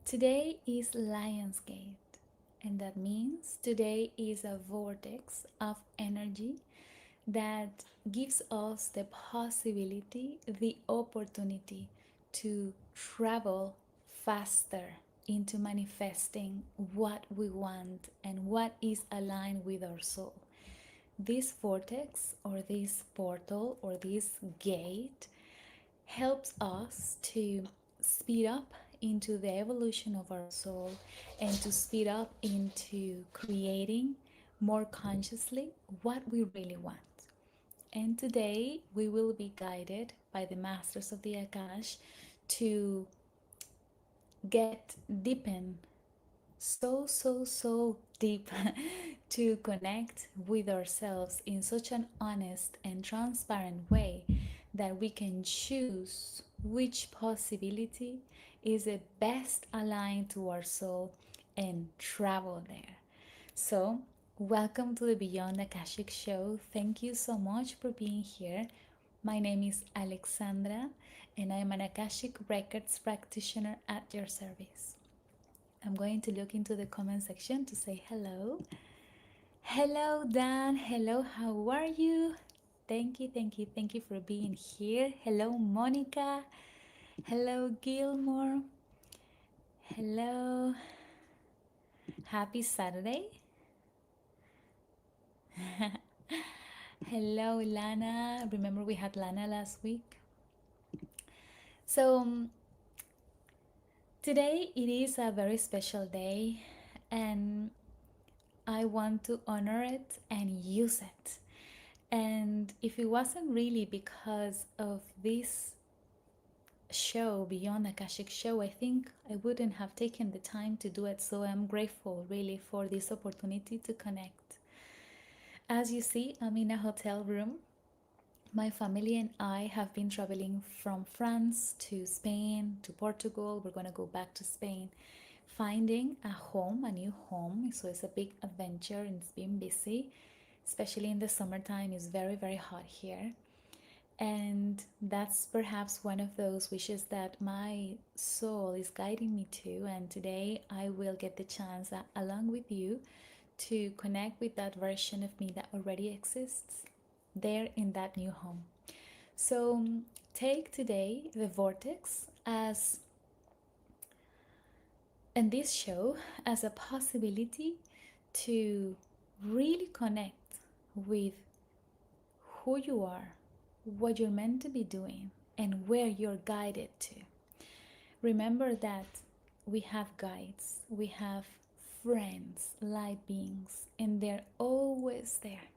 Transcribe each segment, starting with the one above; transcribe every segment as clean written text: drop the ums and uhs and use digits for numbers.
Today is Lionsgate, and that means today is a vortex of energy that gives us the possibility, the opportunity to travel faster into manifesting what we want and what is aligned with our soul. This vortex or this portal or this gate helps us to speed up into the evolution of our soul and to speed up into creating more consciously what we really want. And today we will be guided by the masters of the Akash to get deepen so deep to connect with ourselves in such an honest and transparent way that we can choose which possibility is the best aligned to our soul and travel there. So, welcome to the Beyond Akashic show. Thank you so much for being here. My name is Alexandra, and I am an Akashic Records practitioner at your service. I'm going to look into the comment section to say hello. Hello, Dan. Hello, how are you? Thank you for being here. Hello, Monica. Hello, Gilmore. Hello. Happy Saturday. Hello, Lana. Remember we had Lana last week? So, today it is a very special day, and I want to honor it and use it. And if it wasn't really because of this show, Beyond Akashic show, I think I wouldn't have taken the time to do it. So I'm grateful really for this opportunity to connect. As you see, I'm in a hotel room. My family and I have been traveling from France to Spain to Portugal. We're going to go back to Spain, finding a home, a new home. So it's a big adventure and it's been busy, especially in the summertime. It's very hot here. And that's perhaps one of those wishes that my soul is guiding me to. And today I will get the chance, along with you, to connect with that version of me that already exists there in that new home. So take today the vortex as, and this show as a possibility to really connect with who you are, what you're meant to be doing, and where you're guided to. Remember that we have guides, we have friends, light beings, and they're always there.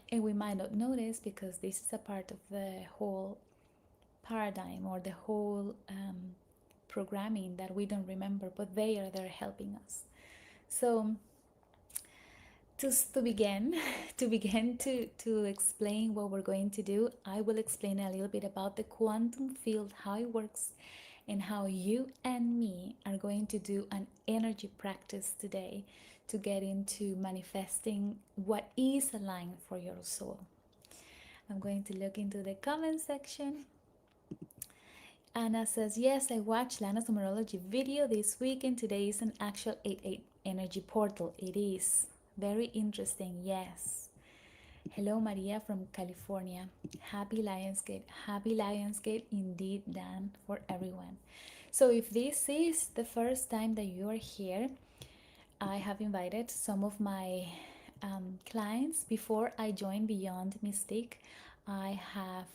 And we might not notice because this is a part of the whole paradigm or the whole programming that we don't remember, but they are there helping us. So to begin to explain what we're going to do, I will explain a little bit about the quantum field, how it works, and how you and me are going to do an energy practice today to get into manifesting what is aligned for your soul. I'm going to look into the comment section. Anna says, yes, I watched Lana's numerology video this week, and today is an actual 8-8 energy portal. It is very interesting, yes. Hello, Maria from California. Happy Lionsgate indeed, Dan, for everyone. So if this is the first time that you are here, I have invited some of my clients. Before I joined Beyond Mystique, I have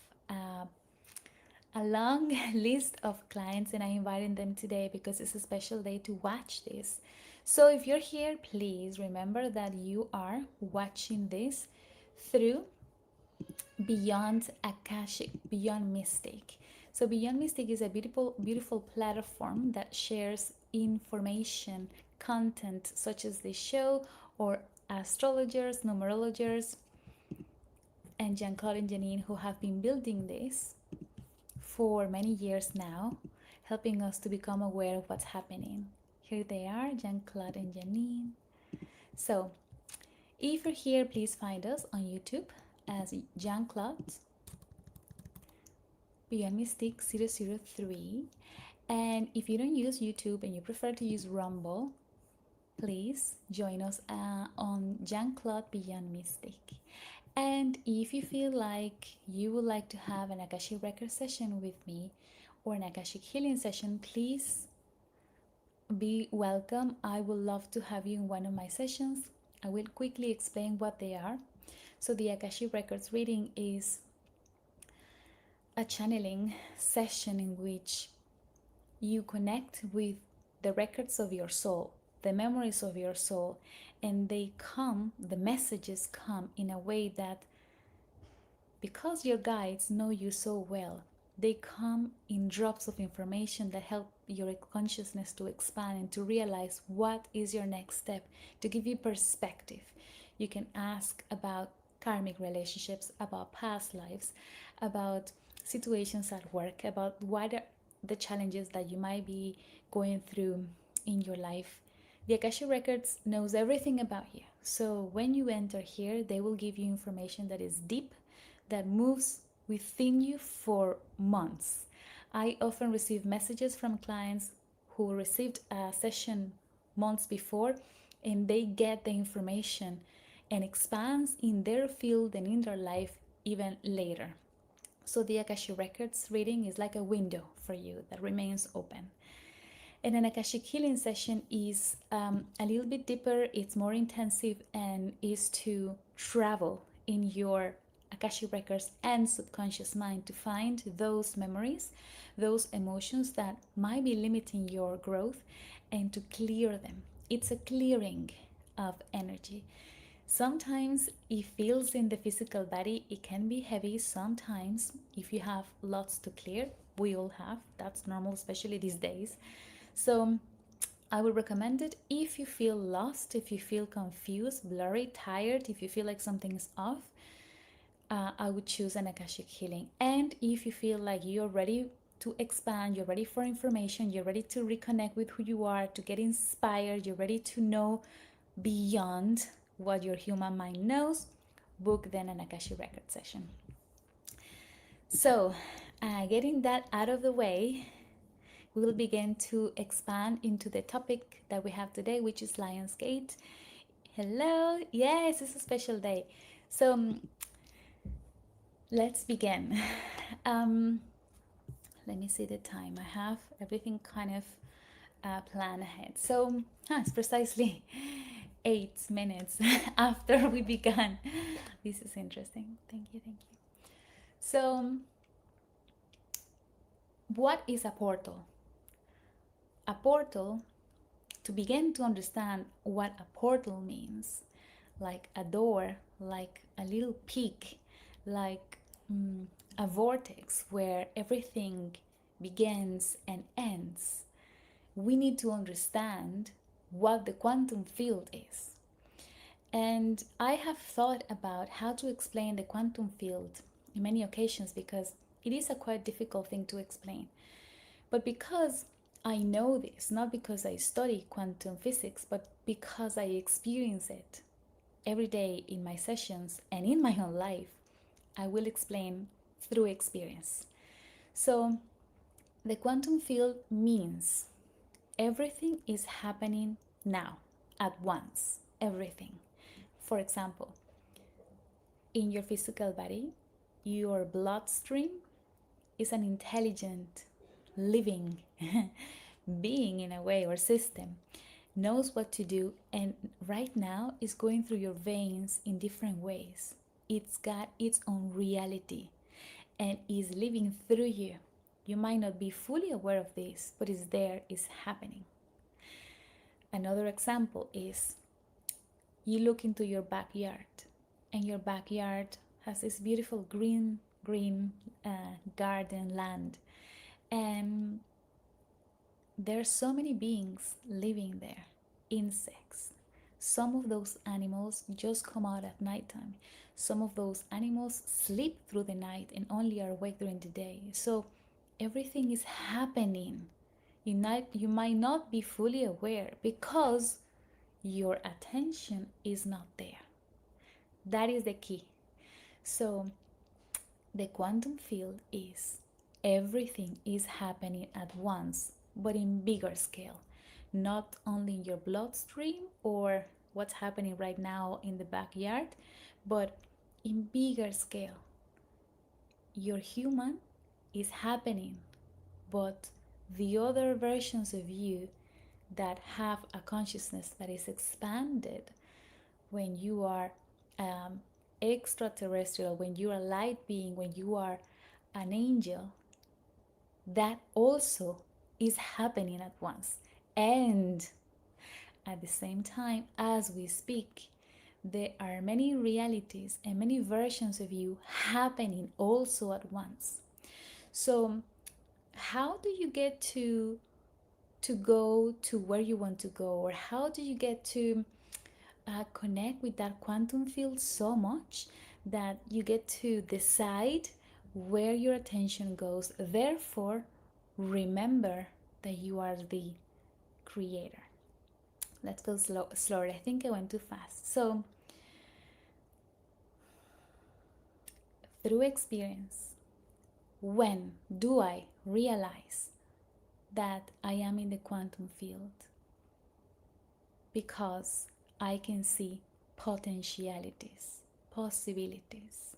a long list of clients, and I invited them today because it's a special day to watch this. So if you're here, please remember that you are watching this through Beyond Akashic, Beyond Mystique. So Beyond Mystique is a beautiful platform that shares information, content such as this show, or astrologers, numerologers, and Jean-Claude and Janine, who have been building this for many years now, helping us to become aware of what's happening. Here they are, Jean-Claude and Janine. So if you're here, please find us on YouTube as Jean-Claude Beyond Mystique 003, And if you don't use YouTube and you prefer to use Rumble, please join us on Jean-Claude Beyond Mystic. And if you feel like you would like to have an Akashic record session with me or an Akashic healing session, please be welcome. I would love to have you in one of my sessions. I will quickly explain what they are. So the Akashic Records reading is a channeling session in which you connect with the records of your soul, the memories of your soul, and the messages come in a way that, because your guides know you so well, they come in drops of information that help your consciousness to expand and to realize what is your next step, to give you perspective. You can ask about karmic relationships, about past lives, about situations at work, about what are the challenges that you might be going through in your life. The Akashic Records knows everything about you. So when you enter here, they will give you information that is deep, that moves within you for months. I often receive messages from clients who received a session months before, and they get the information and expands in their field and in their life even later. So the Akashic Records reading is like a window for you that remains open. And an Akashic healing session is a little bit deeper, it's more intensive, and is to travel in your Akashic Records and subconscious mind to find those memories, those emotions that might be limiting your growth, and to clear them. It's a clearing of energy. Sometimes it feels in the physical body, it can be heavy. Sometimes, if you have lots to clear, we all have, that's normal, especially these days. So I would recommend it if you feel lost, if you feel confused, blurry, tired, if you feel like something's off. I would choose an Akashic healing. And if you feel like you're ready to expand, you're ready for information, you're ready to reconnect with who you are, to get inspired, you're ready to know beyond what your human mind knows, book then an Akashic record session. So, getting that out of the way, we will begin to expand into the topic that we have today, which is Lionsgate. Hello, yes, it's a special day. So let's begin. Let me see the time. I have everything kind of planned ahead. So it's precisely 8 minutes after we began. This is interesting. Thank you, thank you. So, what is a portal? A portal, to begin to understand what a portal means, like a door, like a little peak, like a vortex where everything begins and ends, we need to understand what the quantum field is. And I have thought about how to explain the quantum field in many occasions because it is a quite difficult thing to explain. But because I know this, not because I study quantum physics, but because I experience it every day in my sessions and in my own life, I will explain through experience. So, the quantum field means everything is happening now, at once, everything. For example, in your physical body, your bloodstream is an intelligent, living being in a way, or system, knows what to do, and right now is going through your veins in different ways. It's got its own reality and is living through you. You might not be fully aware of this, but it's there, it's happening. Another example is you look into your backyard, and your backyard has this beautiful green garden land, and there are so many beings living there, insects. Some of those animals just come out at nighttime. Some of those animals sleep through the night and only are awake during the day. So everything is happening. You might not be fully aware because your attention is not there. That is the key. So the quantum field is everything is happening at once, but in bigger scale, not only in your bloodstream or what's happening right now in the backyard, but in bigger scale. Your human is happening, but the other versions of you that have a consciousness that is expanded, when you are extraterrestrial, when you are a light being, when you are an angel, that also is happening at once. And at the same time, as we speak, there are many realities and many versions of you happening also at once. So how do you get to go to where you want to go, or how do you get to connect with that quantum field so much that you get to decide where your attention goes? Therefore, remember that you are the creator. Let's go slower. I think I went too fast. So, through experience, when do I realize that I am in the quantum field? Because I can see potentialities, possibilities.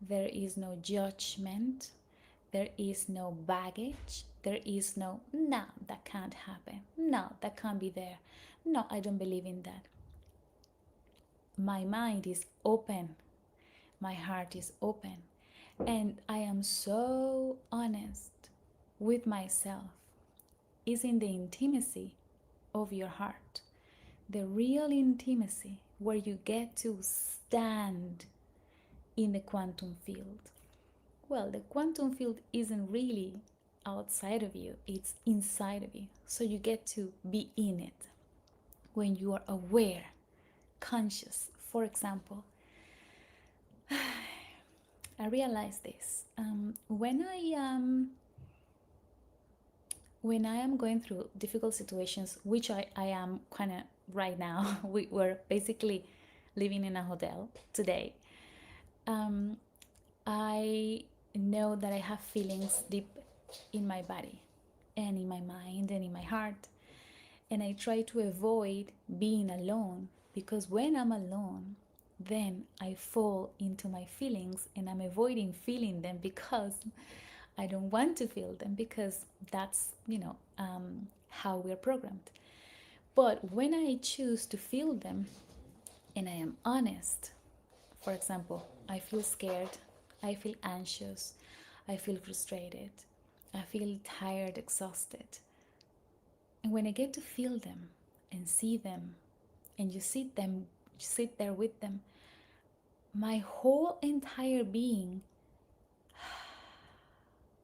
There is no judgment. There is no baggage. There is no, no, that can't happen. No, that can't be there. No, I don't believe in that. My mind is open. My heart is open. And I am so honest with myself. Is in the intimacy of your heart. The real intimacy where you get to stand in the quantum field. Well, the quantum field isn't really outside of you, it's inside of you. So you get to be in it when you are aware, conscious. For example, I realized this when I am going through difficult situations, which I am kind of right now. We're basically living in a hotel today. I know that I have feelings deep in my body and in my mind and in my heart. And I try to avoid being alone, because when I'm alone, then I fall into my feelings and I'm avoiding feeling them because I don't want to feel them, because that's, how we're programmed. But when I choose to feel them and I am honest, for example, I feel scared, I feel anxious, I feel frustrated, I feel tired, exhausted. And when I get to feel them and see them, and you sit there with them, my whole entire being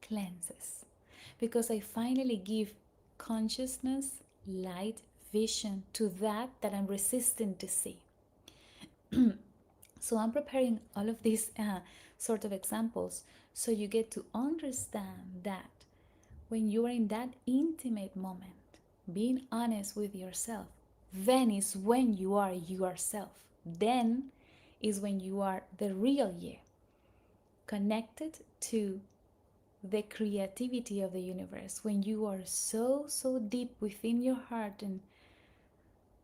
cleanses, because I finally give consciousness, light, vision to that I'm resistant to see. So I'm preparing all of these sort of examples so you get to understand that when you are in that intimate moment, being honest with yourself, then is when you are yourself. Then is when you are the real you, connected to the creativity of the universe. When you are so deep within your heart and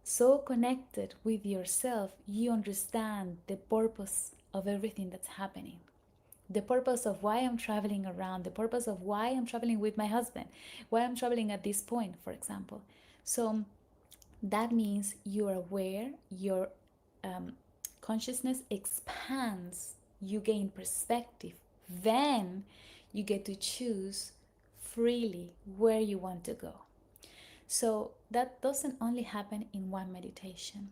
so connected with yourself, you understand the purpose of everything that's happening. The purpose of why I'm traveling around, the purpose of why I'm traveling with my husband, why I'm traveling at this point, for example. So that means you're aware, your consciousness expands, you gain perspective. Then you get to choose freely where you want to go. So that doesn't only happen in one meditation.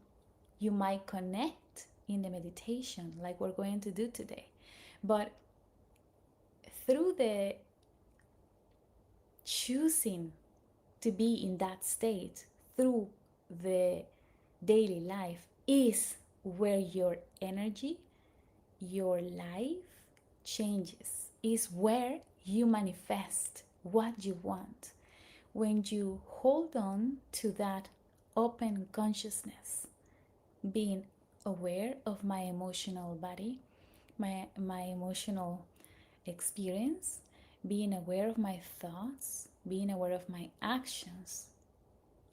You might connect in the meditation like we're going to do today, but through the choosing to be in that state through the daily life is where your energy, your life changes, is where you manifest what you want. When you hold on to that open consciousness, being aware of my emotional body, my emotional experience, being aware of my thoughts, being aware of my actions,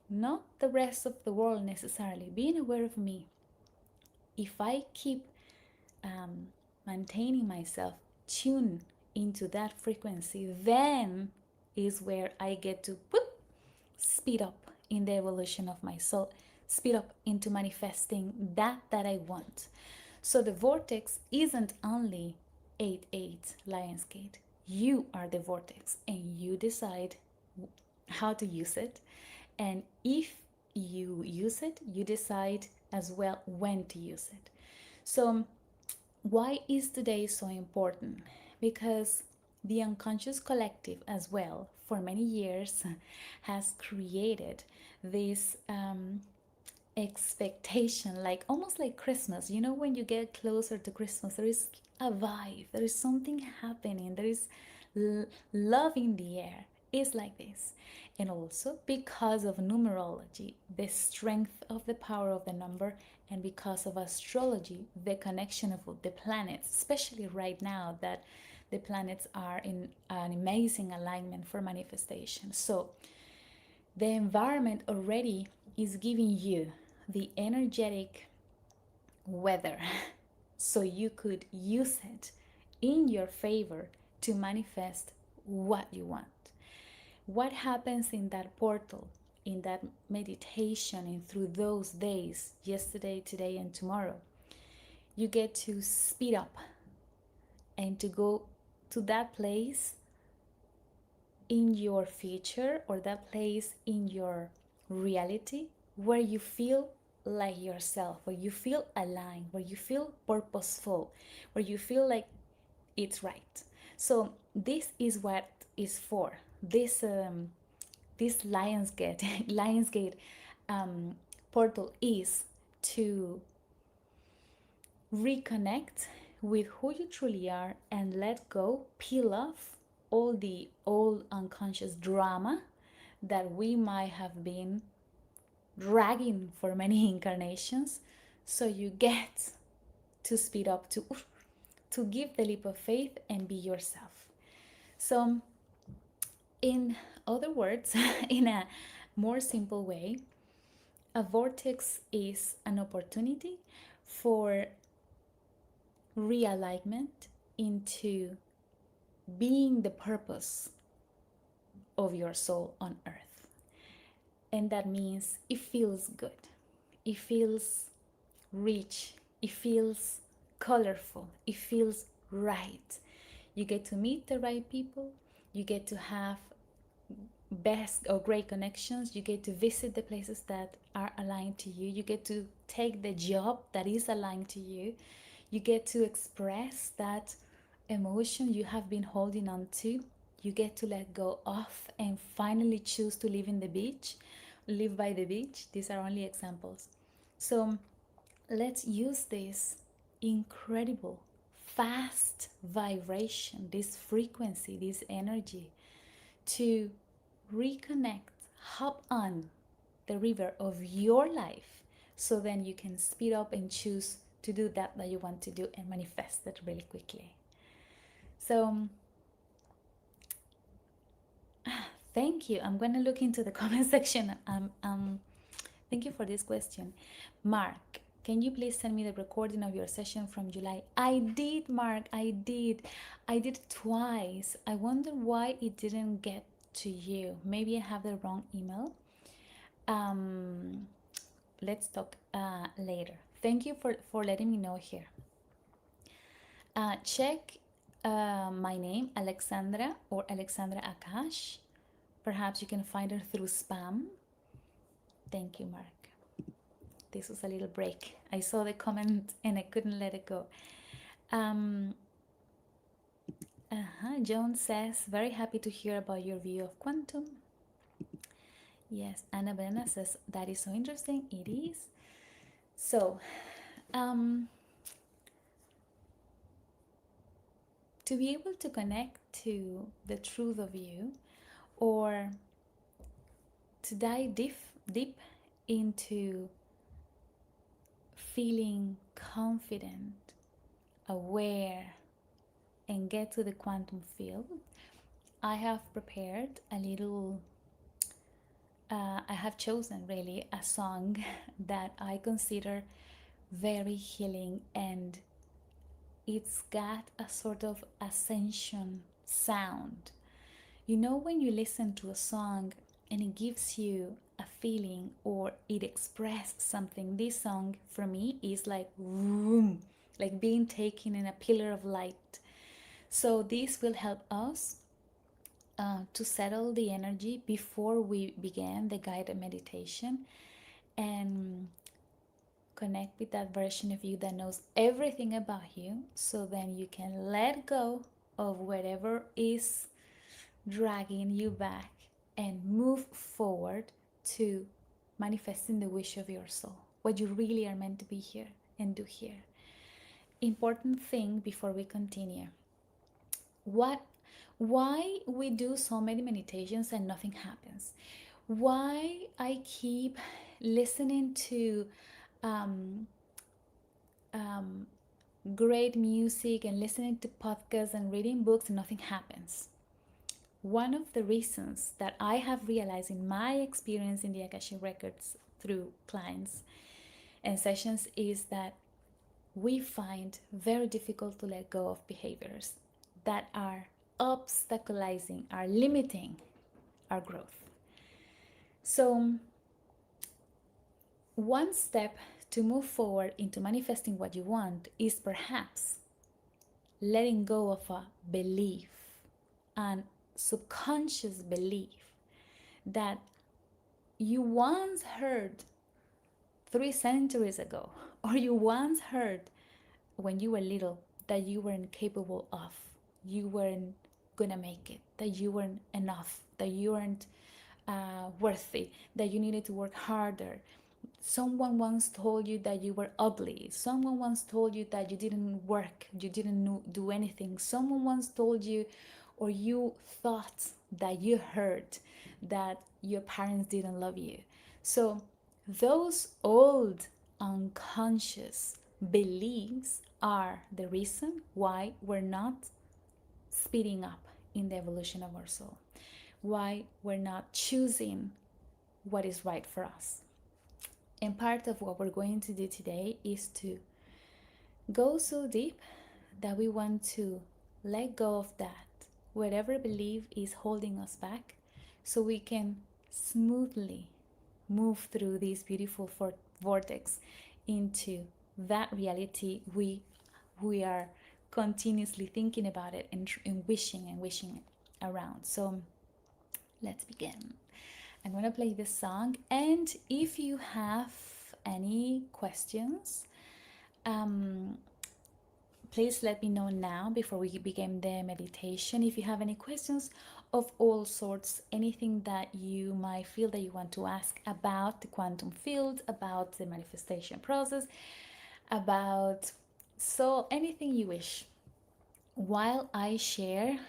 not the rest of the world necessarily, being aware of me. If I keep maintaining myself tuned into that frequency, then is where I get to whoop, speed up in the evolution of my soul, speed up into manifesting that I want. So the vortex isn't only 8-8 Lionsgate. You are the vortex and you decide how to use it. And if you use it, you decide as well when to use it. So why is today so important? Because the unconscious collective as well for many years has created this expectation, like almost like Christmas. You know, when you get closer to Christmas, there is a vibe, there is something happening, there is love in the air. It's like this. And also because of numerology, the strength of the power of the number, and because of astrology, the connection of the planets, especially right now that the planets are in an amazing alignment for manifestation. So the environment already is giving you the energetic weather so you could use it in your favor to manifest what you want. What happens in that portal, in that meditation, and through those days, yesterday, today, and tomorrow? You get to speed up and to go to that place in your future, or that place in your reality where you feel like yourself, where you feel aligned, where you feel purposeful, where you feel like it's right. So this is what is for this this Lionsgate portal is to reconnect with who you truly are and let go, peel off all the old unconscious drama that we might have been dragging for many incarnations, so you get to speed up, to give the leap of faith and be yourself. So in other words, in a more simple way, a vortex is an opportunity for realignment into being the purpose of your soul on earth. And that means it feels good, it feels rich, it feels colorful, it feels right. You get to meet the right people, you get to have best or great connections, you get to visit the places that are aligned to you, you get to take the job that is aligned to you, you get to express that emotion you have been holding on to, you get to let go of and finally choose to live by the beach. These are only examples. So let's use this incredible fast vibration, this frequency, this energy, to reconnect, hop on the river of your life, so then you can speed up and choose to do that you want to do and manifest it really quickly. So thank you. I'm going to look into the comment section. Thank you for this question. Mark, can you please send me the recording of your session from July? I did, Mark. I did twice. I wonder why it didn't get to you. Maybe I have the wrong email. Let's talk later. Thank you for letting me know here. Check my name, Alexandra, or Alexandra Akash. Perhaps you can find her through spam. Thank you, Mark. This was a little break. I saw the comment and I couldn't let it go. Joan says, very happy to hear about your view of quantum. Yes, Anna Brena says, that is so interesting. It is. So, to be able to connect to the truth of you, or to dive deep into feeling confident, aware, and get to the quantum field, I have prepared a little, I have chosen really a song that I consider very healing, and it's got a sort of ascension sound. You know, when you listen to a song and it gives you a feeling or it expresses something, this song for me is like vroom, like being taken in a pillar of light. So this will help us to settle the energy before we begin the guided meditation and connect with that version of you that knows everything about you, so then you can let go of whatever is dragging you back and move forward to manifesting the wish of your soul, what you really are meant to be here and do here. Important thing before we continue: what why we do so many meditations and nothing happens, why I keep listening to um, um, great music and listening to podcasts and reading books and nothing happens. One of the reasons that I have realized in my experience in the Akashic records through clients and sessions is that we find very difficult to let go of behaviors that are obstaculizing, are limiting our growth. So, one step to move forward into manifesting what you want is perhaps letting go of a belief, an subconscious belief that you once heard 3 centuries ago, or you once heard when you were little that you weren't capable of, you weren't gonna make it, that you weren't enough, that you weren't worthy, that you needed to work harder. Someone once told you that you were ugly. Someone once told you that you didn't work, you didn't do anything. Someone once told you, or you thought that you heard that your parents didn't love you. So, those old unconscious beliefs are the reason why we're not speeding up in the evolution of our soul, why we're not choosing what is right for us. And part of what we're going to do today is to go so deep that we want to let go of that, whatever belief is holding us back, so we can smoothly move through this beautiful vortex into that reality we are continuously thinking about it and wishing around. So let's begin. I'm going to play this song, and if you have any questions, um, please let me know now before we begin the meditation. If you have any questions of all sorts, anything that you might feel that you want to ask about the quantum field, about the manifestation process, about anything you wish, while I share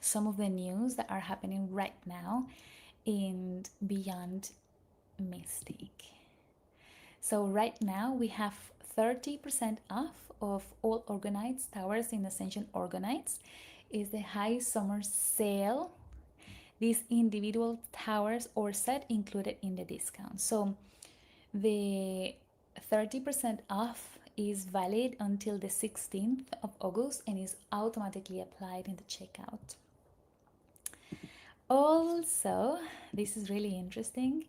some of the news that are happening right now in Beyond Mystic. So right now we have 30% off of all Organites towers in Ascension Organites. Is the high summer sale. These individual towers or set included in the discount. So the 30% off is valid until the 16th of August and is automatically applied in the checkout. Also, this is really interesting.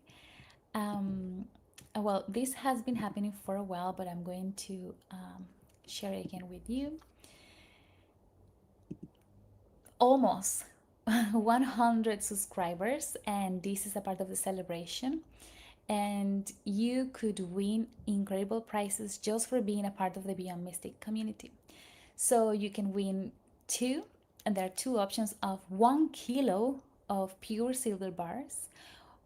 Well, this has been happening for a while, but I'm going to share it again with you. Almost 100 subscribers, and this is a part of the celebration. And you could win incredible prizes just for being a part of the Beyond Mystic community. So you can win two, and there are two options of 1 kilo of pure silver bars,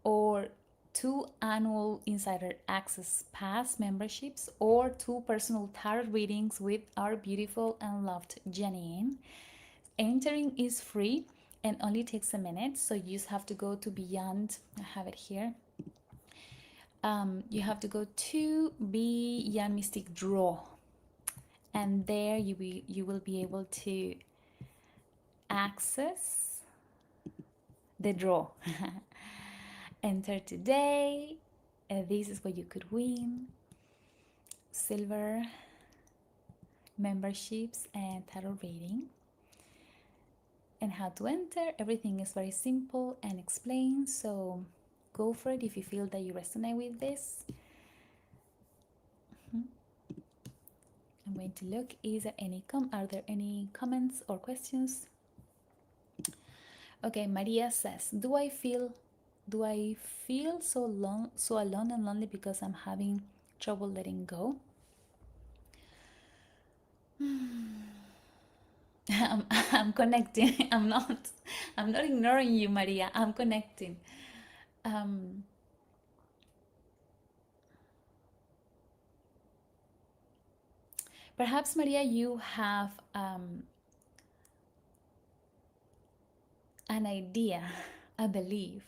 or 2 annual Insider Access Pass memberships, or 2 personal tarot readings with our beautiful and loved Janine. Entering is free and only takes a minute, so you just have to go to Beyond. I have it here. You have to go to Beyond Mystic Draw, and there you will be able to access the draw. Enter today. This is what you could win: silver memberships and tarot reading. And how to enter, everything is very simple and explained, so go for it if you feel that you resonate with this. I'm going to look, are there any comments or questions? Okay, Maria says, do I feel so alone and lonely because I'm having trouble letting go? I'm connecting. I'm not ignoring you, Maria. I'm connecting. Um, Perhaps, Maria, you have an idea, a belief,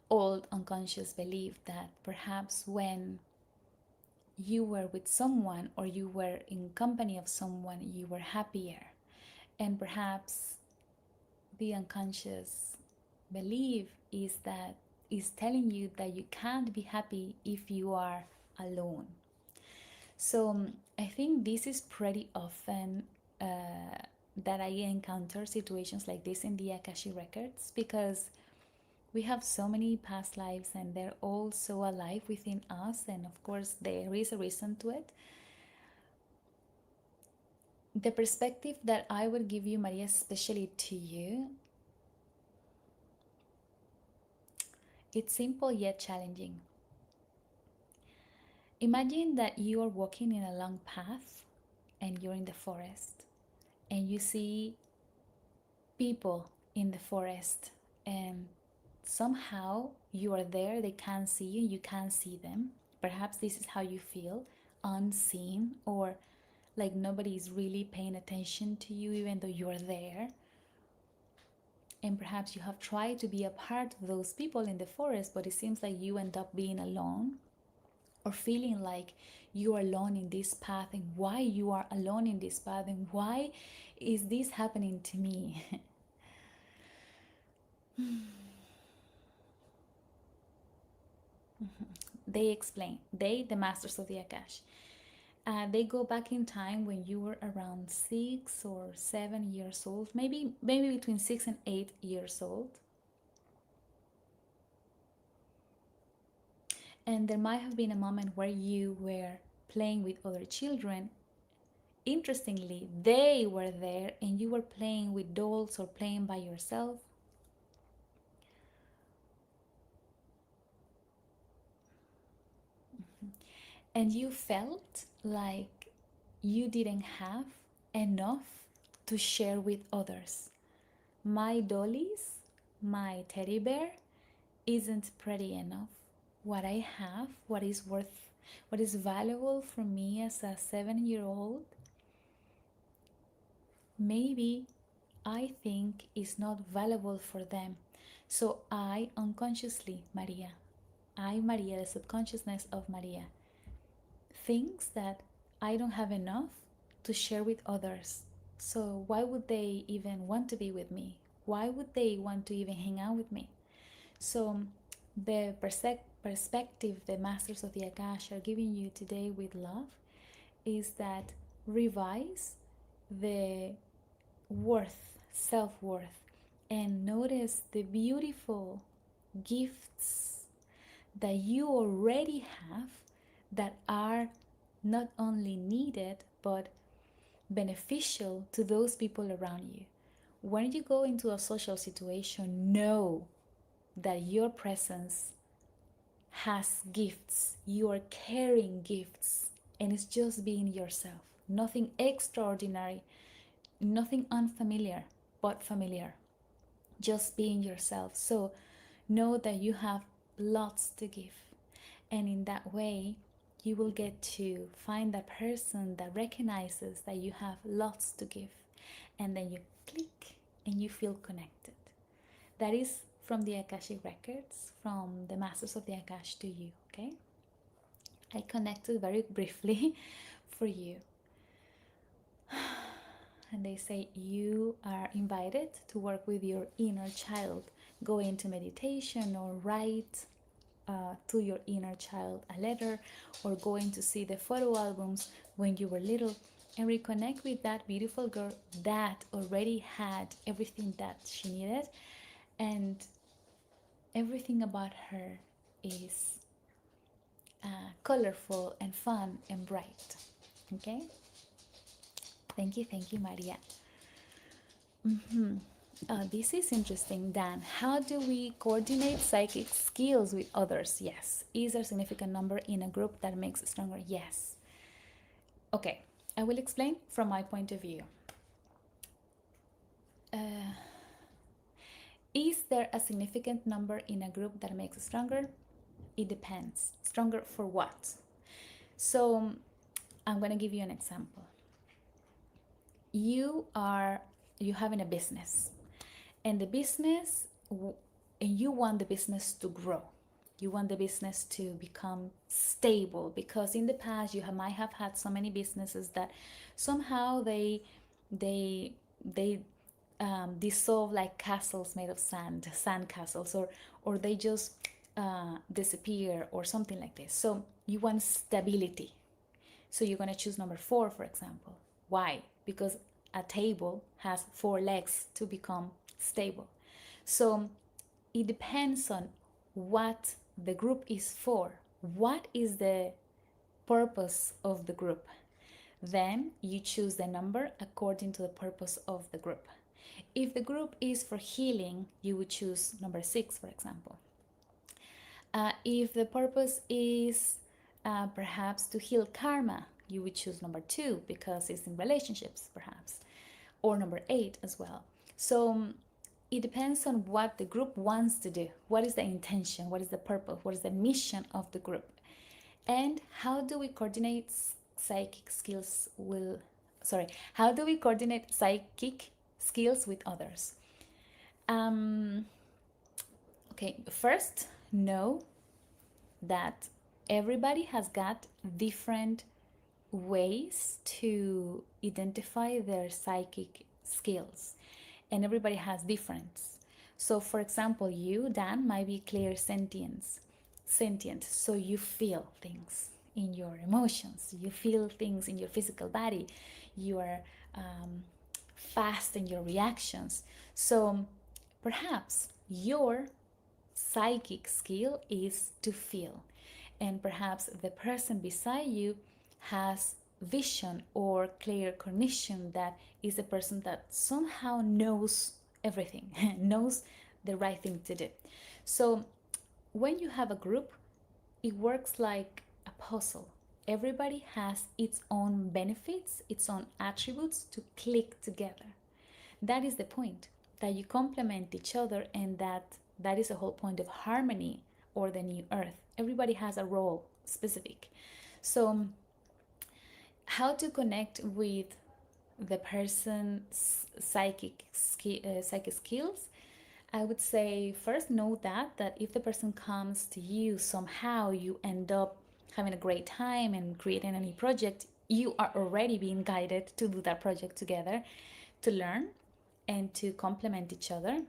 old unconscious belief, that perhaps when you were with someone or you were in company of someone, you were happier. And perhaps the unconscious belief is telling you that you can't be happy if you are alone. So I think this is pretty often that I encounter situations like this in the Akashic records, because we have so many past lives and they're all so alive within us, and of course there is a reason to it. The perspective that I would give you, Maria, especially to you, it's simple yet challenging. Imagine that you are walking in a long path and you're in the forest and you see people in the forest, and somehow you are there, they can't see you, you can't see them. Perhaps this is how you feel, unseen, or like nobody is really paying attention to you even though you are there. And perhaps you have tried to be a part of those people in the forest, but it seems like you end up being alone, or feeling like you are alone in this path, and why you are alone in this path, and why is this happening to me? They explain, the masters of the Akash, they go back in time when you were around 6 or 7 years old, maybe between 6 and 8 years old. And there might have been a moment where you were playing with other children. Interestingly, they were there and you were playing with dolls or playing by yourself. And you felt like you didn't have enough to share with others. My dollies, my teddy bear isn't pretty enough. What I have, what is valuable for me as a 7-year-old, maybe I think is not valuable for them. So I unconsciously, Maria, the subconsciousness of Maria, thinks that I don't have enough to share with others. So why would they even want to be with me? Why would they want to even hang out with me? So the perspective the masters of the Akash are giving you today with love is that revise the self-worth, and notice the beautiful gifts that you already have that are not only needed but beneficial to those people around you. When you go into a social situation, know that your presence has gifts. You are carrying gifts, and it's just being yourself. Nothing extraordinary, nothing unfamiliar, but familiar. Just being yourself. So know that you have lots to give. And in that way, you will get to find that person that recognizes that you have lots to give. And then you click and you feel connected. That is from the Akashic records, from the masters of the Akash to you, okay? I connected very briefly for you. And they say you are invited to work with your inner child go into meditation or write to your inner child a letter, or going to see the photo albums when you were little and reconnect with that beautiful girl that already had everything that she needed, and everything about her is colorful and fun and bright. Okay? Thank you, Maria. This is interesting, Dan. How do we coordinate psychic skills with others? Yes. Is there a significant number in a group that makes it stronger? Yes. Okay, I will explain from my point of view. Is there a significant number in a group that makes it stronger? It depends. Stronger for what? So I'm going to give you an example. You having a business, and the business, and you want the business to grow. You want the business to become stable, because in the past you might have had so many businesses that somehow they dissolve like castles made of sand castles, or they just disappear or something like this. So you want stability. So you're going to choose number 4, for example. Why? Because a table has 4 legs to become stable. So it depends on what the group is for. What is the purpose of the group? Then you choose the number according to the purpose of the group. If the group is for healing, you would choose number 6, for example. If the purpose is perhaps to heal karma, you would choose number 2 because it's in relationships, perhaps, or number 8 as well. So it depends on what the group wants to do. What is the intention? What is the purpose? What is the mission of the group? And how do we coordinate psychic skills how do we coordinate psychic skills with others? Okay, first, know that everybody has got different ways to identify their psychic skills, and everybody has difference. So for example, you, Dan, might be clear sentient, so you feel things in your emotions, you feel things in your physical body, you are fast in your reactions. So perhaps your psychic skill is to feel, and perhaps the person beside you has vision or clear cognition, that is a person that somehow knows everything, knows the right thing to do. So when you have a group, it works like a puzzle. Everybody has its own benefits, its own attributes to click together. That is the point, that you complement each other, and that is the whole point of harmony or the new earth. Everybody has a role specific. So how to connect with the person's psychic skills? I would say first know that if the person comes to you, somehow you end up having a great time and creating any project, you are already being guided to do that project together, to learn and to complement each other.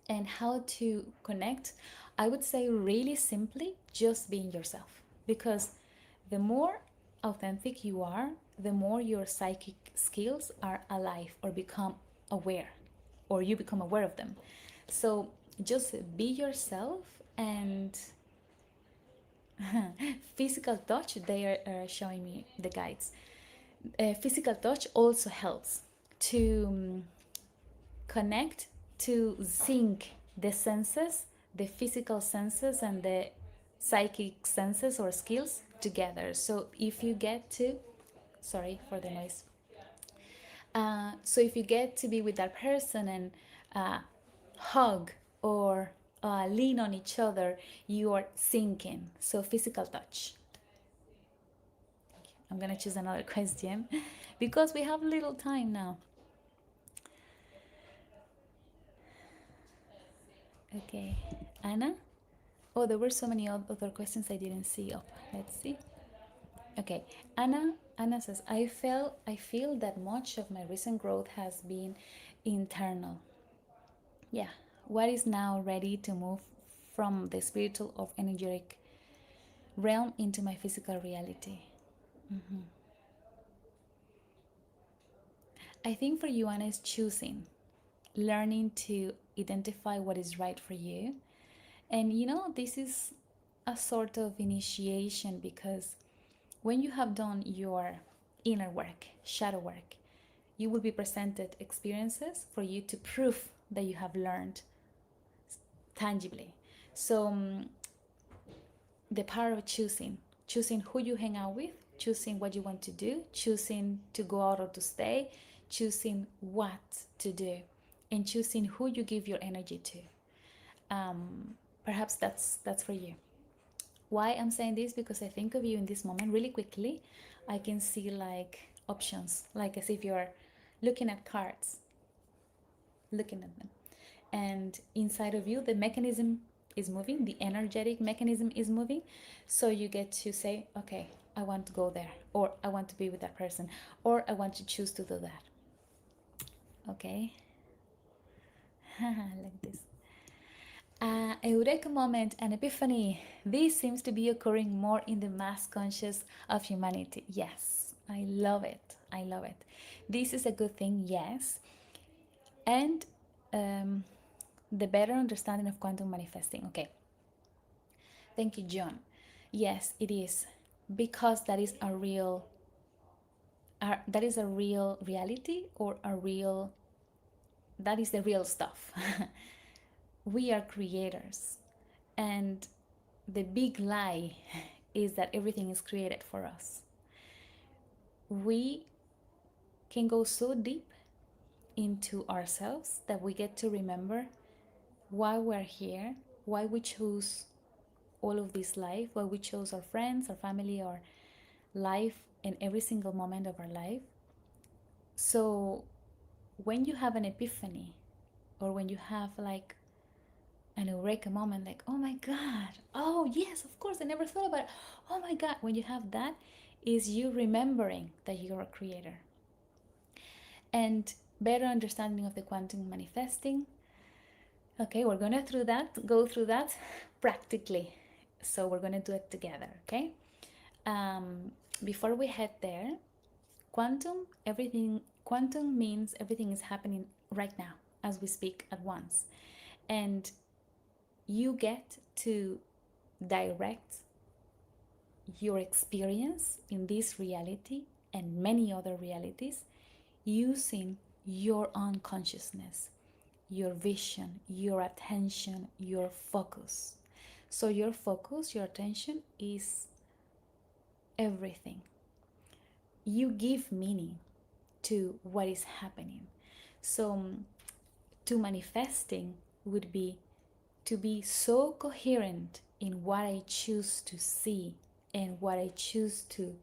And how to connect? I would say really simply, just being yourself. Because the more authentic you are, the more your psychic skills are alive or become aware, or you become aware of them. So just be yourself. And physical touch, they are showing me the guides. Physical touch also helps to connect, to sync the senses, the physical senses and the psychic senses or skills together. So if you get to, sorry for the noise. So if you get to be with that person and hug or lean on each other, you are syncing. So physical touch. I'm gonna choose another question because we have little time now. Okay, Anna? Oh, there were so many other questions I didn't see. Oh, let's see. Okay, Anna says, I feel that much of my recent growth has been internal. Yeah, What is now ready to move from the spiritual or energetic realm into my physical reality? Mm-hmm. I think for you, Anna, is choosing, learning to identify what is right for you. And this is a sort of initiation, because when you have done your inner work, shadow work, you will be presented experiences for you to prove that you have learned tangibly. So, the power of choosing who you hang out with, choosing what you want to do, choosing to go out or to stay, choosing what to do, and choosing who you give your energy to. Perhaps that's for you. Why I'm saying this? Because I think of you in this moment really quickly. I can see like options, like as if you're looking at cards, looking at them, and inside of you the mechanism is moving, the energetic mechanism is moving. So you get to say, okay, I want to go there, or I want to be with that person, or I want to choose to do that. Okay. Like this. Eureka moment and epiphany. This seems to be occurring more in the mass conscious of humanity. Yes, I love it. I love it. This is a good thing, yes. And the better understanding of quantum manifesting. Okay. Thank you, John. Yes, it is, because that is a real reality, or a real, that is the real stuff. We are creators, and the big lie is that everything is created for us. We can go so deep into ourselves that we get to remember why we're here, why we chose all of this life, why we chose our friends, our family, our life, in every single moment of our life. So when you have an epiphany, or when you have like an eureka moment, like, oh my God, oh yes, of course, I never thought about it. Oh my God, when you have that, is you remembering that you're a creator. And better understanding of the quantum manifesting. Okay, we're gonna go through that practically. So we're gonna do it together, okay? Before we head there, quantum means everything is happening right now as we speak at once. And you get to direct your experience in this reality and many other realities using your own consciousness, your vision, your attention, your focus. So your focus, your attention is everything. You give meaning to what is happening. So to manifesting would be to be so coherent in what I choose to see and what I choose to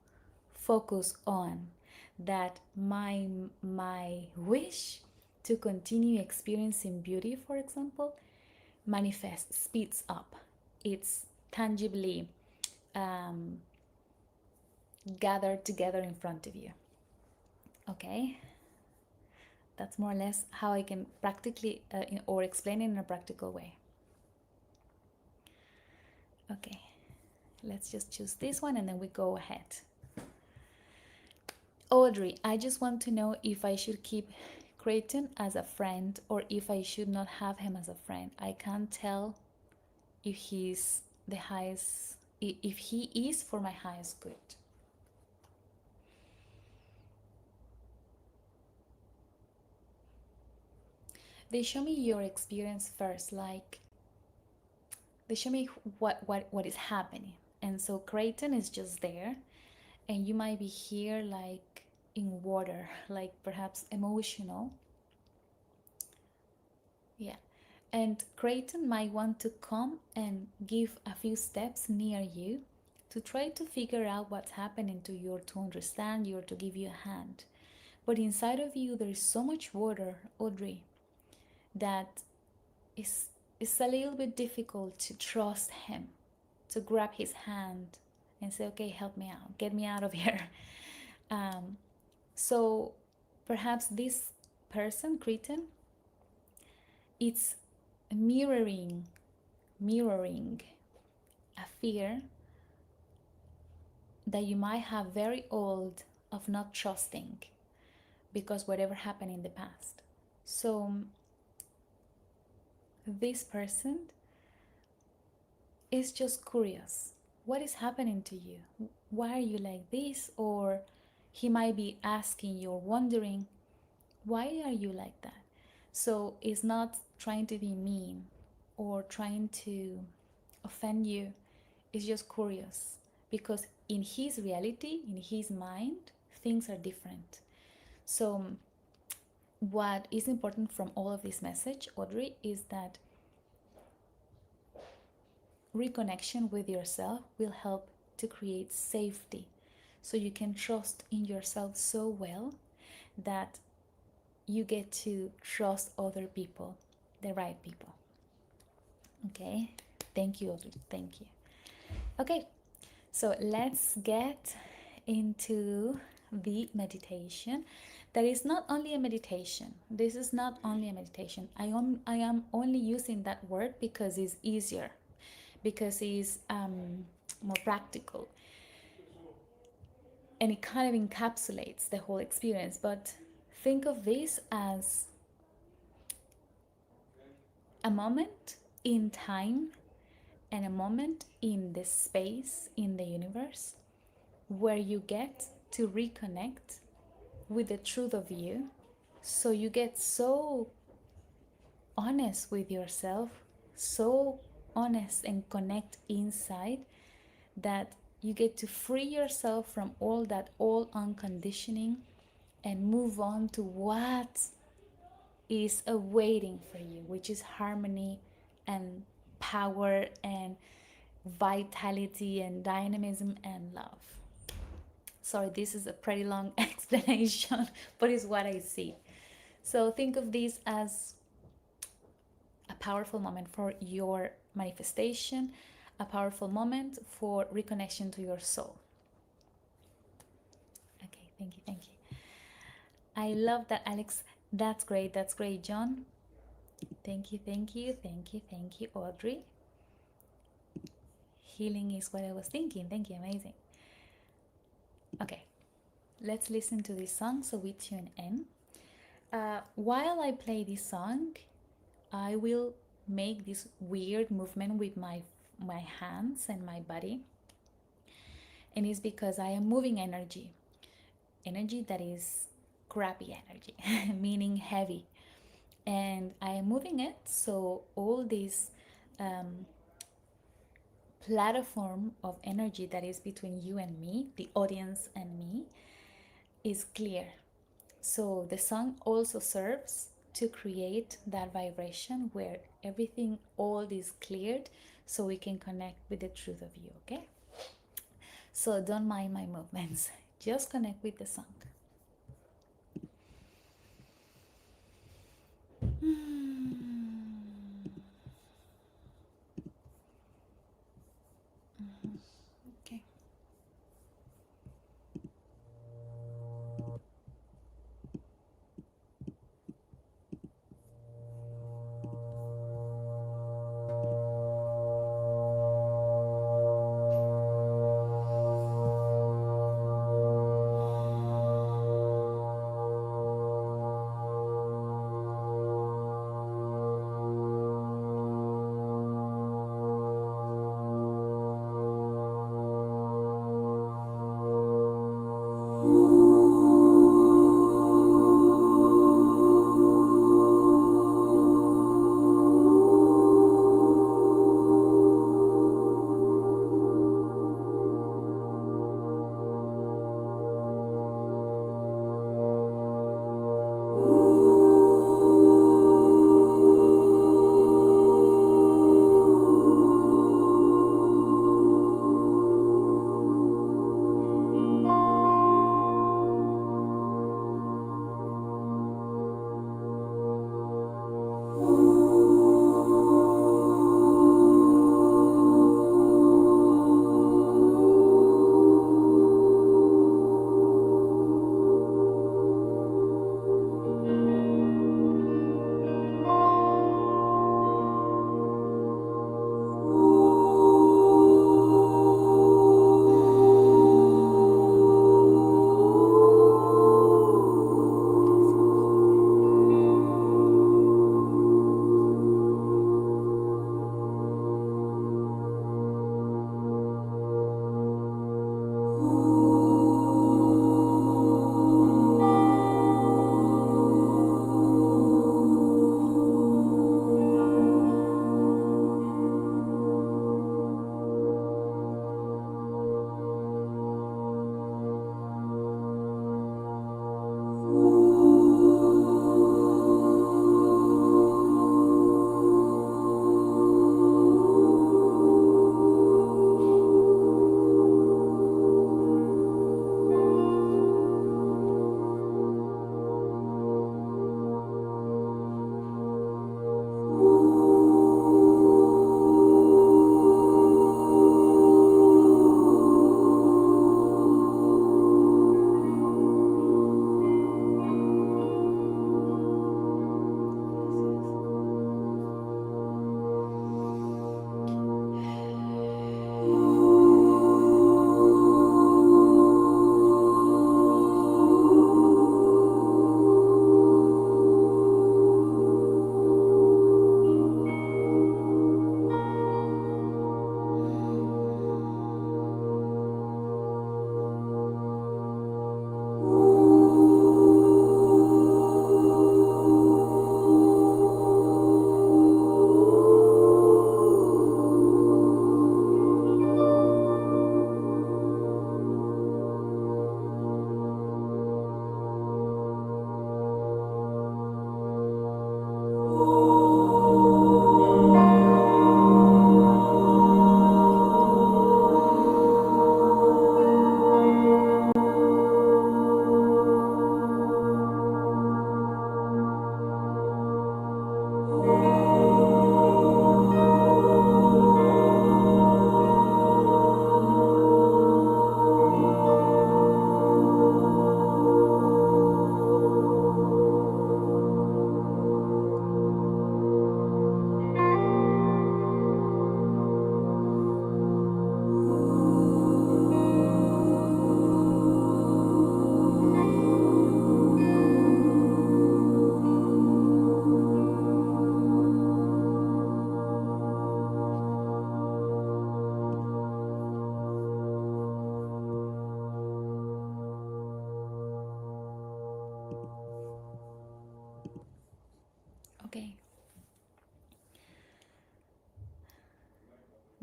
focus on, that my wish to continue experiencing beauty, for example, manifests, speeds up. It's tangibly gathered together in front of you. Okay, that's more or less how I can practically or explain it in a practical way. Okay, let's just choose this one and then we go ahead. Audrey, I just want to know if I should keep Creighton as a friend or if I should not have him as a friend. I can't tell if he's the highest, if he is for my highest good. They show me your experience first, like they show me what is happening. And so Creighton is just there, and you might be here like in water, like perhaps emotional. Yeah. And Creighton might want to come and give a few steps near you to try to figure out what's happening to you, or to understand you, or to give you a hand. But inside of you, there is so much water, Audrey, that it's a little bit difficult to trust him, to grab his hand and say, okay, help me out, get me out of here. So perhaps this person, Cretan, it's mirroring a fear that you might have very old of not trusting because whatever happened in the past. So this person is just curious. What is happening to you? Why are you like this? Or he might be asking you or wondering, why are you like that? So it's not trying to be mean or trying to offend you. It's just curious because in his reality, in his mind, things are different. So what is important from all of this message, Audrey, is that reconnection with yourself will help to create safety. So you can trust in yourself so well that you get to trust other people, the right people. Okay, thank you, Audrey. Thank you. Okay, so let's get into the meditation. That is not only a meditation. This is not only a meditation. I am only using that word because it's easier, because it's more practical, and it kind of encapsulates the whole experience. But think of this as a moment in time and a moment in the space, in the universe, where you get to reconnect with the truth of you. So you get so honest with yourself, so honest and connect inside, that you get to free yourself from all that old unconditioning and move on to what is awaiting for you, which is harmony and power and vitality and dynamism and love. Sorry, this is a pretty long explanation, but it's what I see. So think of this as a powerful moment for your manifestation, a powerful moment for reconnection to your soul. Okay, thank you, thank you. I love that, Alex. That's great, John. Thank you, thank you, thank you, thank you, Audrey. Healing is what I was thinking. Thank you, amazing. Okay, let's listen to this song so we tune in. While I play this song, I will make this weird movement with my hands and my body. And it's because I am moving energy that is crappy energy, meaning heavy. And I am moving it so all this platform of energy that is between you and me, the audience and me, is clear. So the song also serves to create that vibration where everything all is cleared so we can connect with the truth of you, okay? So don't mind my movements, just connect with the song. Okay.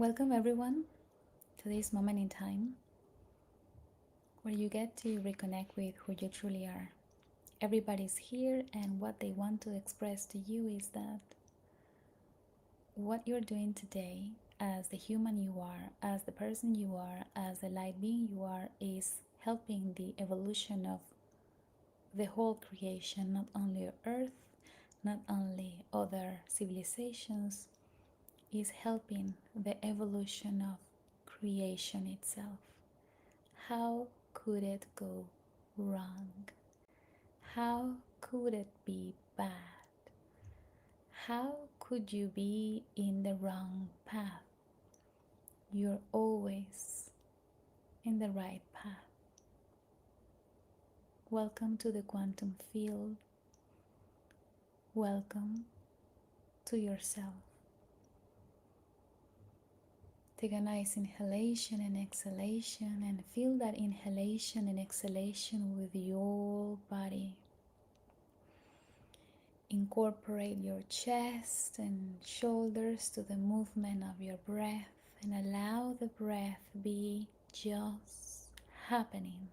Welcome everyone to this moment in time where you get to reconnect with who you truly are. Everybody's here, and what they want to express to you is that what you're doing today, as the human you are, as the person you are, as the light being you are, is helping the evolution of the whole creation, not only Earth, not only other civilizations, is helping the evolution of creation itself. How could it go wrong? How could it be bad? How could you be in the wrong path? You're always in the right path. Welcome to the quantum field. Welcome to yourself. Take a nice inhalation and exhalation, and feel that inhalation and exhalation with your body. Incorporate your chest and shoulders to the movement of your breath, and allow the breath be just happening.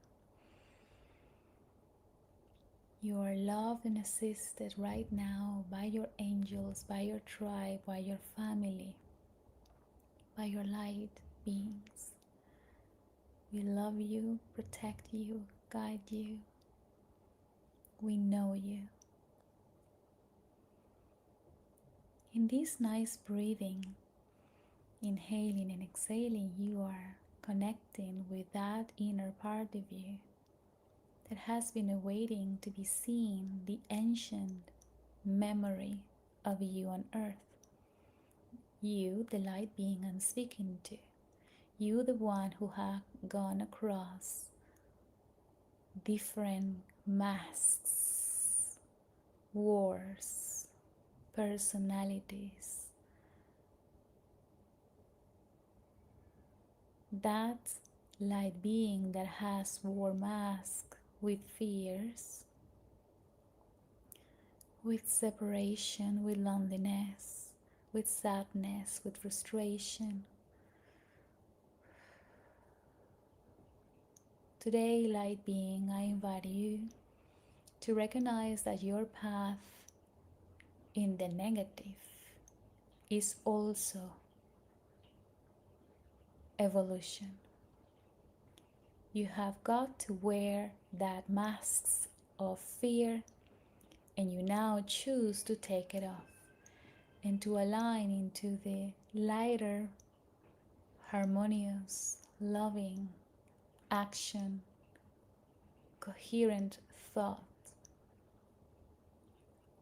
You are loved and assisted right now by your angels, by your tribe, by your family, by your light beings. We love you, protect you, guide you. We know you. In this nice breathing, inhaling and exhaling, you are connecting with that inner part of you that has been awaiting to be seen, the ancient memory of you on earth. You, the light being I'm speaking to. You, the one who have gone across different masks, wars, personalities. That light being that has wore mask with fears, with separation, with loneliness, with sadness, with frustration. Today, light being, I invite you to recognize that your path in the negative is also evolution. You have got to wear that masks of fear, and you now choose to take it off and to align into the lighter, harmonious, loving action, coherent thought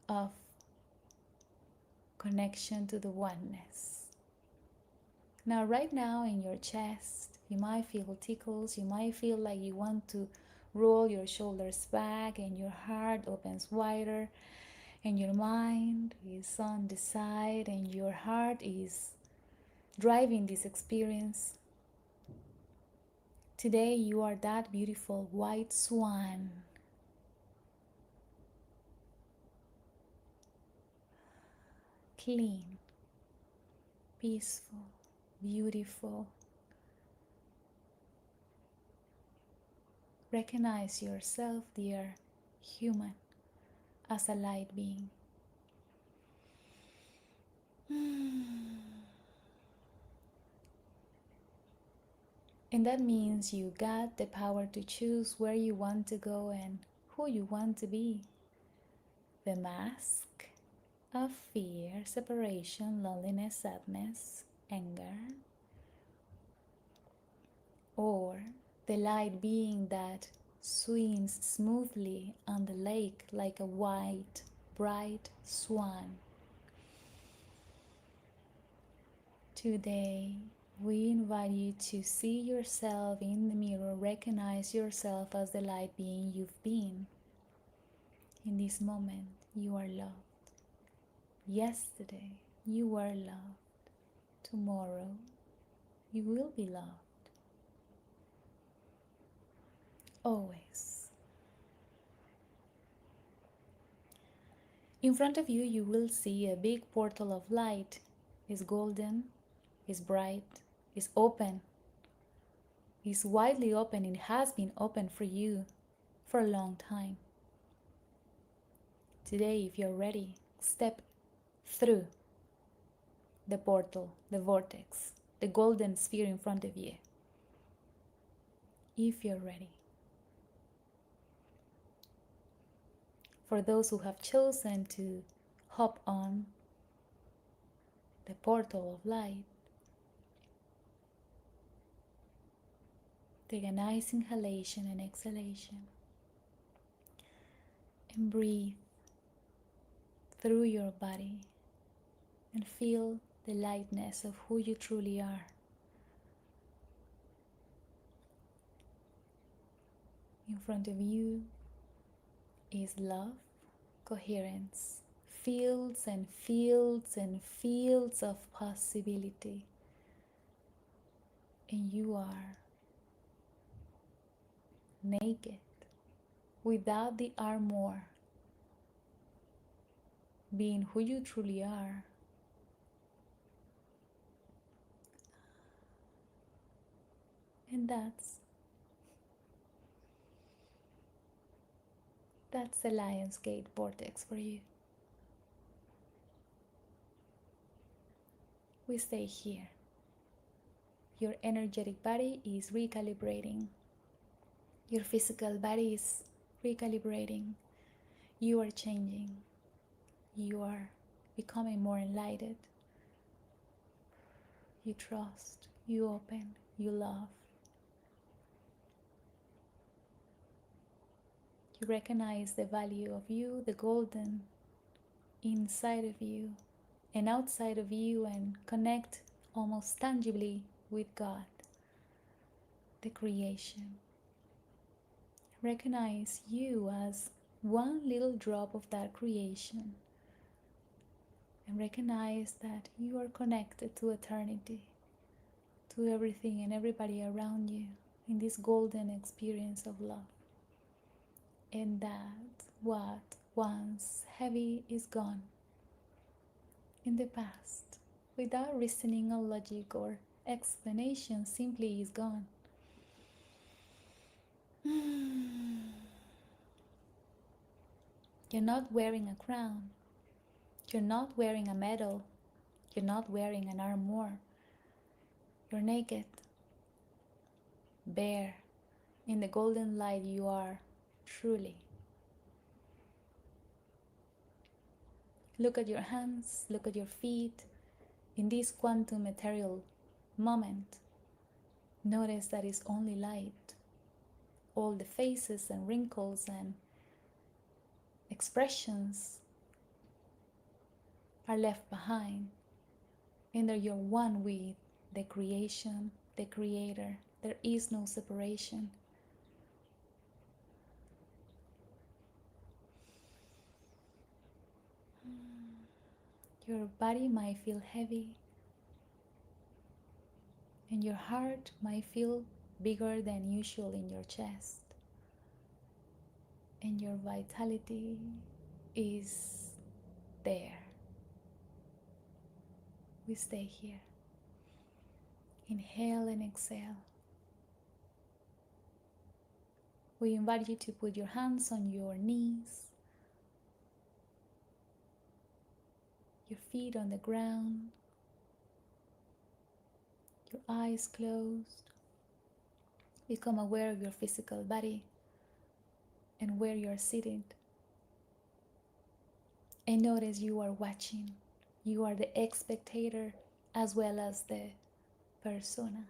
of connection to the oneness. Now, right now in your chest, you might feel tickles, you might feel like you want to roll your shoulders back, and your heart opens wider, and your mind is on the side, and your heart is driving this experience. Today, you are that beautiful white swan. Clean, peaceful, beautiful. Recognize yourself, dear human, as a light being. And that means you got the power to choose where you want to go and who you want to be. The mask of fear, separation, loneliness, sadness, anger, or the light being that swims smoothly on the lake like a white, bright swan. Today, we invite you to see yourself in the mirror, recognize yourself as the light being you've been. In this moment, you are loved. Yesterday, you were loved. Tomorrow, you will be loved. Always. In front of you, you will see a big portal of light. It's golden, is bright, is open, is widely open. It has been open for you for a long time. Today, if you're ready, step through the portal, the vortex, the golden sphere in front of you. If you're ready. For those who have chosen to hop on the portal of light, take a nice inhalation and exhalation and breathe through your body and feel the lightness of who you truly are. In front of you is love, coherence, fields and fields and fields of possibility. And you are naked, without the armor, being who you truly are. And that's the Lionsgate vortex for you. We stay here. Your energetic body is recalibrating. Your physical body is recalibrating. You are changing. You are becoming more enlightened. You trust. You open. You love. You recognize the value of you, the golden inside of you and outside of you, and connect almost tangibly with God, the creation. Recognize you as one little drop of that creation, and recognize that you are connected to eternity, to everything and everybody around you in this golden experience of love. And that what once heavy is gone in the past, without reasoning or logic or explanation, simply is gone. You're not wearing a crown. You're not wearing a medal. You're not wearing an armor. You're naked, bare. In the golden light you are truly. Look at your hands, look at your feet. In this quantum material moment, notice that it's only light. All the faces and wrinkles and expressions are left behind, and that you're one with the creation, the creator. There is no separation. Your body might feel heavy, and your heart might feel bigger than usual in your chest, and your vitality is there. We stay here. Inhale and exhale. We invite you to put your hands on your knees, your feet on the ground, your eyes closed. Become aware of your physical body and where you are seated. And notice you are watching. You are the spectator as well as the persona.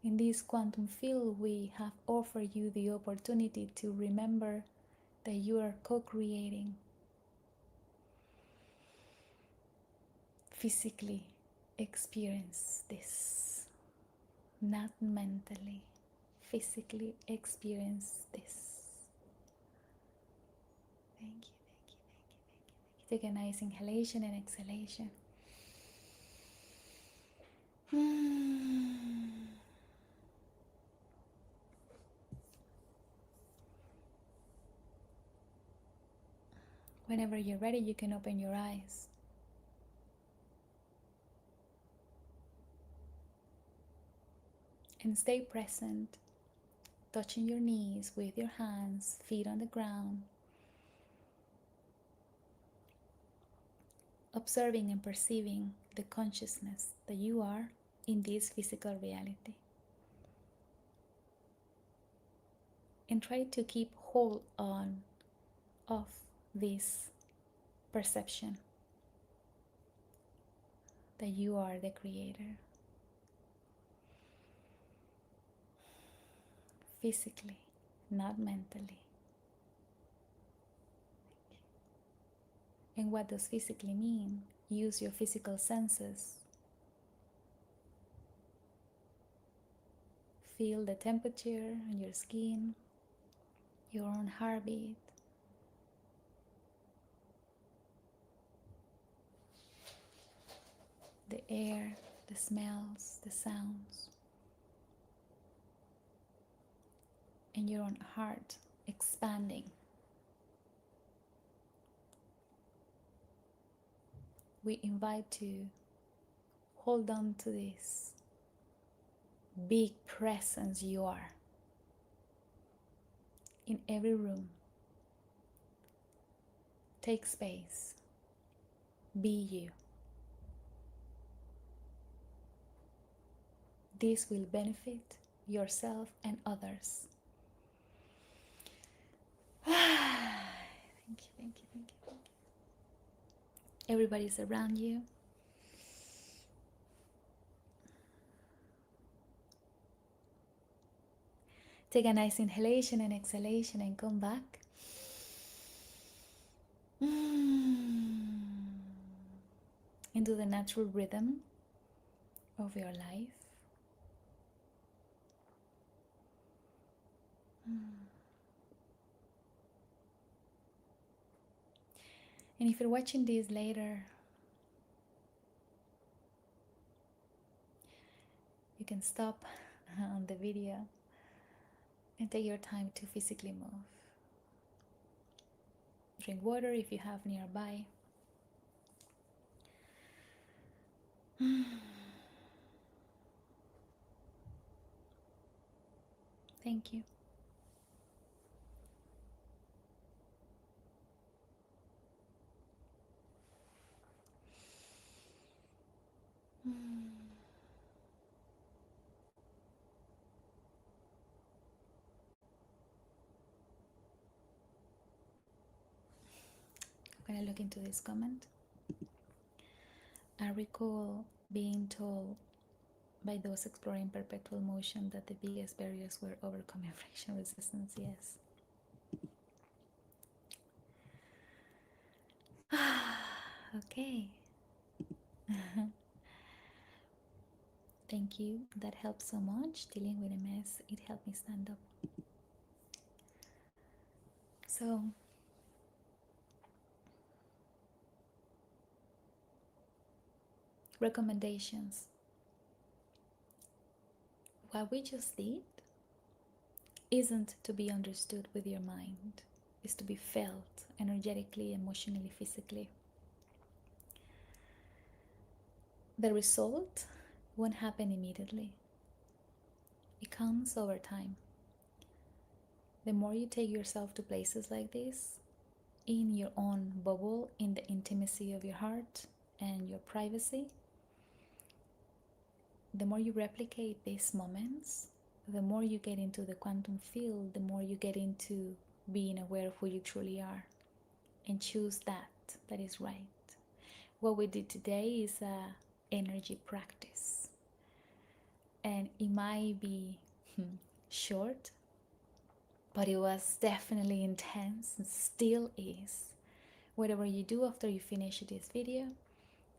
In this quantum field, we have offered you the opportunity to remember that you are co-creating. Physically experience this, not mentally. Physically experience this. Thank you, thank you, thank you, thank you. Take a nice inhalation and exhalation. Whenever you're ready, you can open your eyes. And stay present, touching your knees with your hands, feet on the ground, observing and perceiving the consciousness that you are in this physical reality. And try to keep hold on of this perception that you are the creator. Physically, not mentally. And what does physically mean? Use your physical senses. Feel the temperature on your skin, your own heartbeat. The air, the smells, the sounds. And your own heart expanding. We invite to hold on to this big presence you are in every room. Take space. Be you. This will benefit yourself and others. Thank you, thank you, thank you, thank you. Everybody's around you. Take a nice inhalation and exhalation and come back. Into the natural rhythm of your life. And if you're watching this later, you can stop on the video and take your time to physically move. Drink water if you have nearby. Thank you. I'm gonna look into this comment. I recall being told by those exploring perpetual motion that the biggest barriers were overcoming friction resistance. Yes. Okay. Thank you. That helps so much. Dealing with a mess, it helped me stand up. So, recommendations. What we just did isn't to be understood with your mind, it's to be felt energetically, emotionally, physically. The result won't happen immediately. It comes over time. The more you take yourself to places like this, in your own bubble, in the intimacy of your heart and your privacy, the more you replicate these moments, the more you get into the quantum field, the more you get into being aware of who you truly are and choose that is right. What we did today is a energy practice, and it might be short, but it was definitely intense and still is. Whatever you do after you finish this video,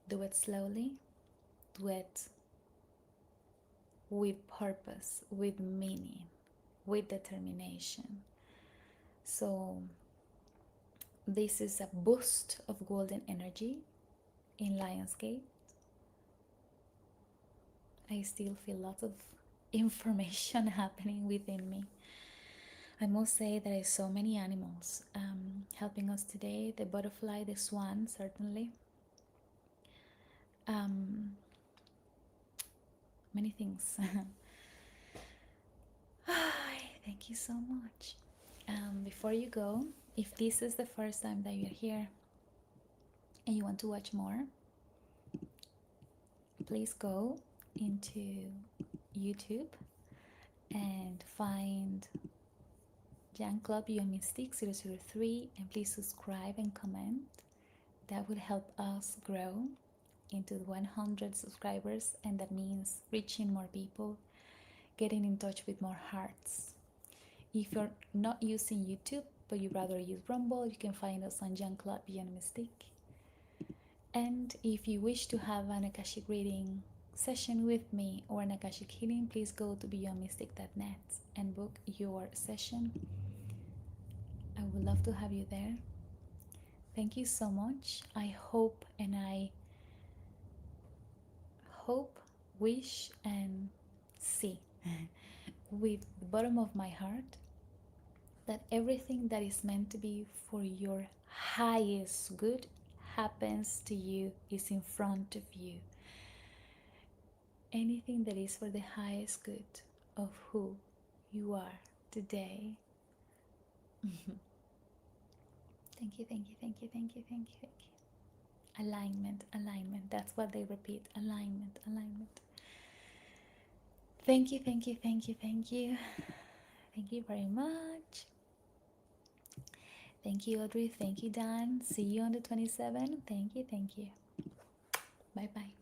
do it slowly, do it with purpose, with meaning, with determination. So this is a boost of golden energy in Lionsgate. I still feel lots of information happening within me. I must say there are so many animals helping us today. The butterfly, the swan, certainly. Many things. Thank you so much. Before you go, if this is the first time that you're here and you want to watch more, please go into YouTube and find Jan Club Your Mystic 003 and please subscribe and comment. That will help us grow into 100 subscribers, and that means reaching more people, getting in touch with more hearts. If you're not using YouTube but you rather use Rumble, you can find us on Jan Club Beyond Mystique. And if you wish to have an Akashic reading session with me or an Akashic healing, please go to beyondmystic.net and book your session. I would love to have you there. Thank you so much. I hope wish, and see with the bottom of my heart that everything that is meant to be for your highest good happens to you, is in front of you. Anything that is for the highest good of who you are today. Thank you, thank you, thank you, thank you, thank you, thank you. Alignment, alignment. That's what they repeat. Alignment, alignment. Thank you, thank you, thank you, thank you. Thank you very much. Thank you, Audrey. Thank you, Dan. See you on the 27th. Thank you, thank you. Bye bye.